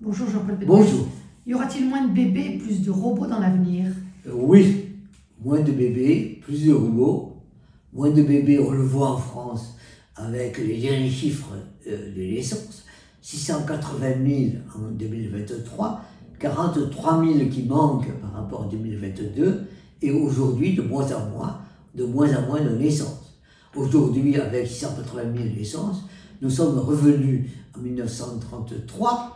Bonjour Jean-Paul Bedbez. Bonjour. Y aura-t-il moins de bébés et plus de robots dans l'avenir? Oui, moins de bébés, plus de robots. Moins de bébés, on le voit en France avec les derniers chiffres de naissance. 680 000 en 2023, 43 000 qui manquent par rapport à 2022, et aujourd'hui, de moins en moins de naissances. Aujourd'hui, avec 680 000 naissances, nous sommes revenus en 1933,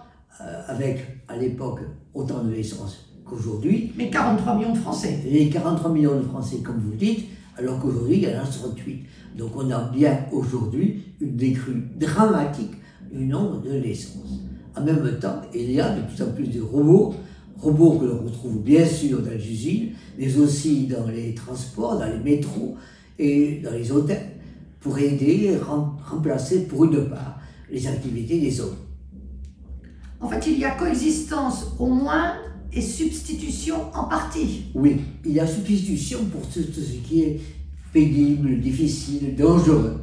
avec à l'époque autant de naissances qu'aujourd'hui. Mais 43 millions de Français. Et 43 millions de Français, comme vous le dites, alors qu'aujourd'hui, il y en a 68. Donc on a bien aujourd'hui une décrue dramatique du nombre de naissances. En même temps, il y a de plus en plus de robots que l'on retrouve bien sûr dans les usines, mais aussi dans les transports, dans les métros et dans les hôtels, pour aider et remplacer pour une part les activités des hommes. En fait, il y a coexistence au moins et substitution en partie. Oui, il y a substitution pour tout ce qui est pénible, difficile, dangereux,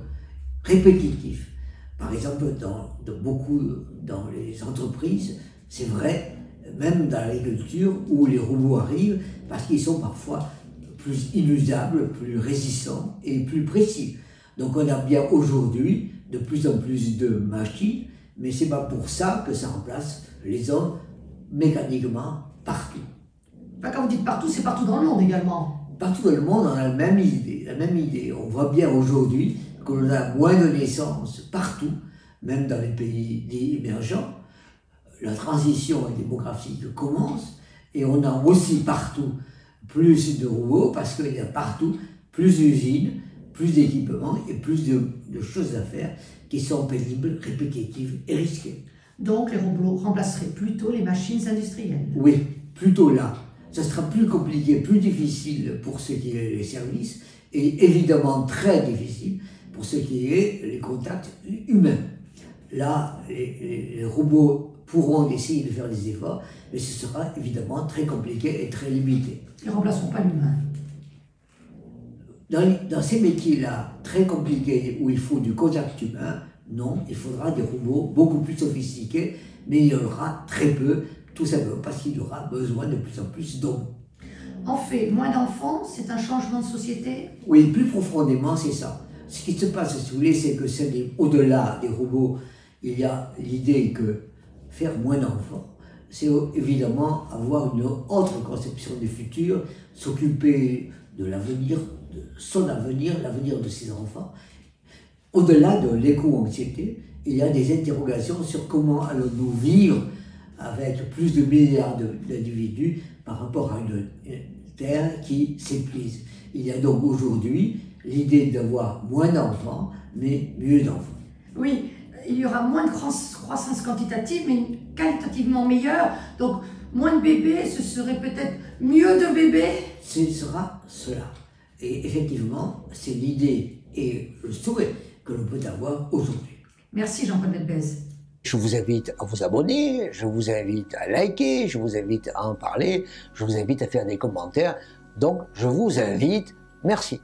répétitif. Par exemple, dans les entreprises, c'est vrai, même dans l'agriculture, où les robots arrivent, parce qu'ils sont parfois plus inusables, plus résistants et plus précis. Donc on a bien aujourd'hui de plus en plus de machines, mais c'est pas pour ça que ça remplace les hommes mécaniquement partout. Enfin, quand vous dites partout, c'est partout dans le monde également. Partout dans le monde, on a la même idée. On voit bien aujourd'hui que l'on a moins de naissances partout, même dans les pays dits émergents. La transition démographique commence et on a aussi partout plus de robots parce qu'il y a partout plus d'usines, plus d'équipements et plus de choses à faire qui sont pénibles, répétitives et risquées. Donc les robots remplaceraient plutôt les machines industrielles. Oui, plutôt là. Ça sera plus compliqué, plus difficile pour ce qui est les services et évidemment très difficile pour ce qui est les contacts humains. Là, les robots pourront essayer de faire des efforts, mais ce sera évidemment très compliqué et très limité. Ils ne remplaceront pas l'humain. Dans ces métiers-là, très compliqués, où il faut du contact humain, non, il faudra des robots beaucoup plus sophistiqués, mais il y en aura très peu, tout simplement parce qu'il y aura besoin de plus en plus d'hommes. En fait, moins d'enfants, c'est un changement de société? Oui, plus profondément, c'est ça. Ce qui se passe, si vous voulez, c'est que au-delà des robots, il y a l'idée que faire moins d'enfants, c'est évidemment avoir une autre conception du futur, s'occuper de l'avenir, de son avenir, l'avenir de ses enfants. Au-delà de l'éco-anxiété, il y a des interrogations sur comment allons-nous vivre avec plus de milliards d'individus par rapport à une Terre qui s'épuise. Il y a donc aujourd'hui l'idée d'avoir moins d'enfants, mais mieux d'enfants. Oui, il y aura moins de croissance quantitative, mais qualitativement meilleure. Donc, moins de bébés, ce serait peut-être mieux de bébés? Ce sera cela. Et effectivement, c'est l'idée et le souhait que l'on peut avoir aujourd'hui. Merci Jean-Paul Bedbez. Je vous invite à vous abonner, je vous invite à liker, je vous invite à en parler, je vous invite à faire des commentaires. Donc, je vous invite. Merci.